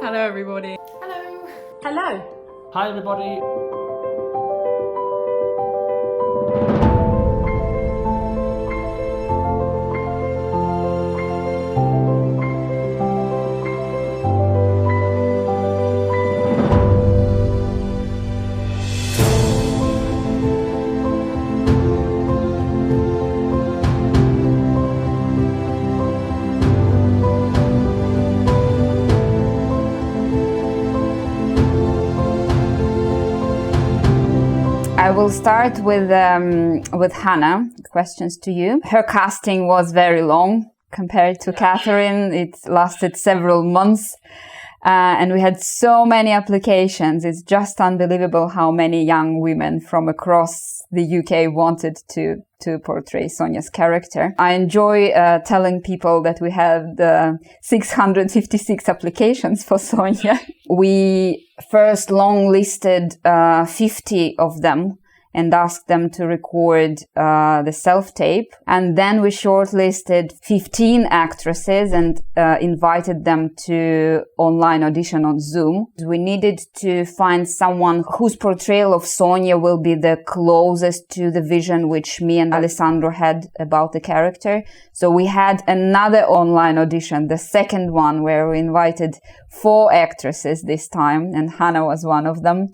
Hello, everybody. Hello. Hello. Hi, everybody. I will start with Hannah. Questions to you. Her casting was very long compared to Katherine. It lasted several months, and we had so many applications. It's just unbelievable how many young women from across the UK wanted to portray Sonia's character. I enjoy telling people that we had 656 applications for Sonia. We first long-listed 50 of them and asked them to record the self-tape. And then we shortlisted 15 actresses and invited them to online audition on Zoom. We needed to find someone whose portrayal of Sonia will be the closest to the vision which me and Alessandro had about the character. So we had another online audition, the second one, where we invited 4 actresses this time, and Hannah was one of them.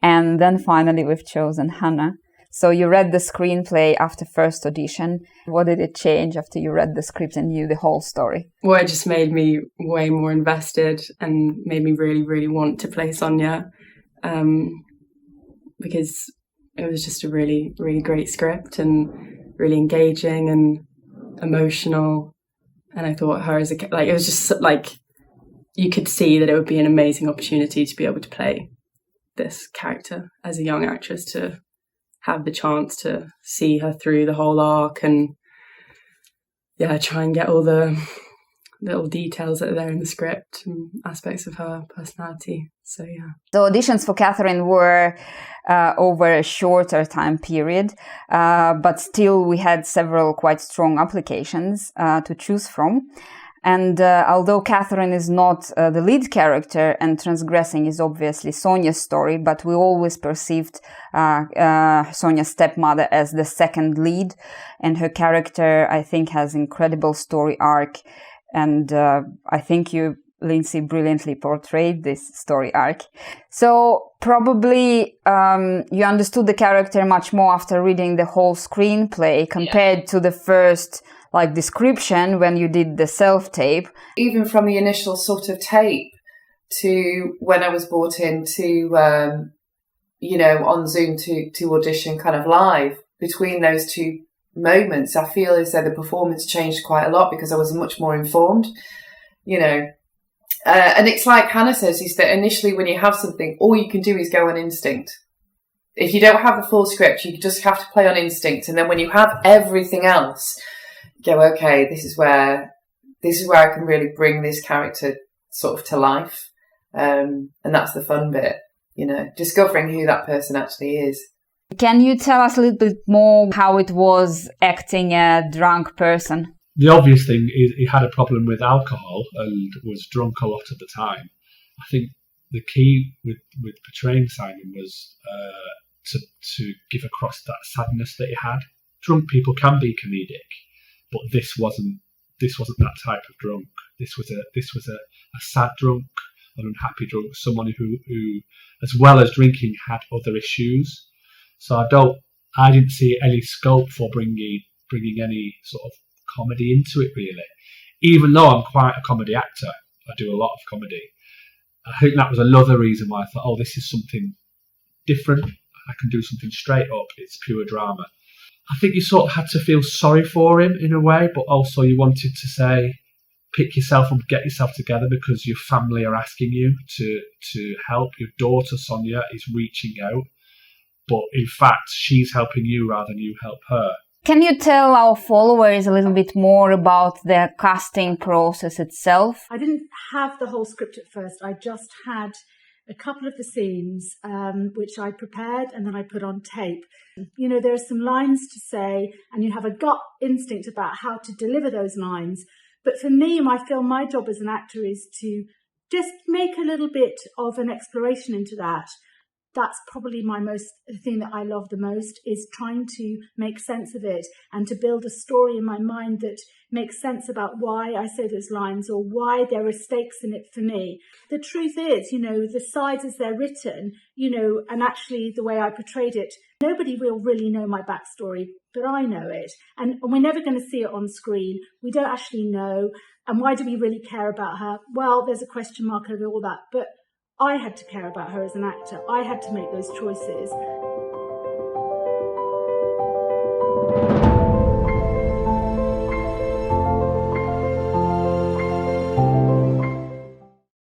And then finally we've chosen Hannah. So you read the screenplay after first audition. What did it change after you read the script and knew the whole story? Well, it just made me way more invested and made me really, really want to play Sonia, because it was just a really, really great script and really engaging and emotional. And I thought her as it was just like, you could see that it would be an amazing opportunity to be able to play this character as a young actress, to have the chance to see her through the whole arc and try and get all the little details that are there in the script and aspects of her personality. So the auditions for Katherine were over a shorter time period, but still we had several quite strong applications to choose from. And although Katherine is not the lead character and Transgressing is obviously Sonia's story, but we always perceived Sonia's stepmother as the second lead. And her character, I think, has incredible story arc. And I think you, Lindsay, brilliantly portrayed this story arc. So probably you understood the character much more after reading the whole screenplay compared to the first description when you did the self-tape. Even from the initial sort of tape to when I was brought in to, on Zoom to audition kind of live, between those two moments, I feel as though the performance changed quite a lot because I was much more informed, and it's like Hannah says, is that initially when you have something, all you can do is go on instinct. If you don't have the full script, you just have to play on instinct. And then when you have everything else, go, okay, this is where I can really bring this character sort of to life. And that's the fun bit, discovering who that person actually is. Can you tell us a little bit more how it was acting a drunk person? The obvious thing is he had a problem with alcohol and was drunk a lot at the time. I think the key with portraying Simon was to give across that sadness that he had. Drunk people can be comedic, but this wasn't that type of drunk. This was a sad drunk, an unhappy drunk, someone who as well as drinking had other issues. So I didn't see any scope for bringing any sort of comedy into it, really. Even though I'm quite a comedy actor, I do a lot of comedy. I think that was another reason why I thought, this is something different. I can do something straight up. It's pure drama. I think you sort of had to feel sorry for him in a way, but also you wanted to say, pick yourself up, get yourself together, because your family are asking you to help. Your daughter, Sonia, is reaching out, but in fact, she's helping you rather than you help her. Can you tell our followers a little bit more about the casting process itself? I didn't have the whole script at first. I just had a couple of the scenes which I prepared and then I put on tape. There are some lines to say and you have a gut instinct about how to deliver those lines. But for me, I feel my job as an actor is to just make a little bit of an exploration into that. That's probably the thing that I love the most, is trying to make sense of it and to build a story in my mind that makes sense about why I say those lines or why there are stakes in it for me. The truth is, the sides as they're written, and actually the way I portrayed it, nobody will really know my backstory, but I know it. And we're never going to see it on screen. We don't actually know. And why do we really care about her? Well, there's a question mark over all that. But I had to care about her as an actor. I had to make those choices.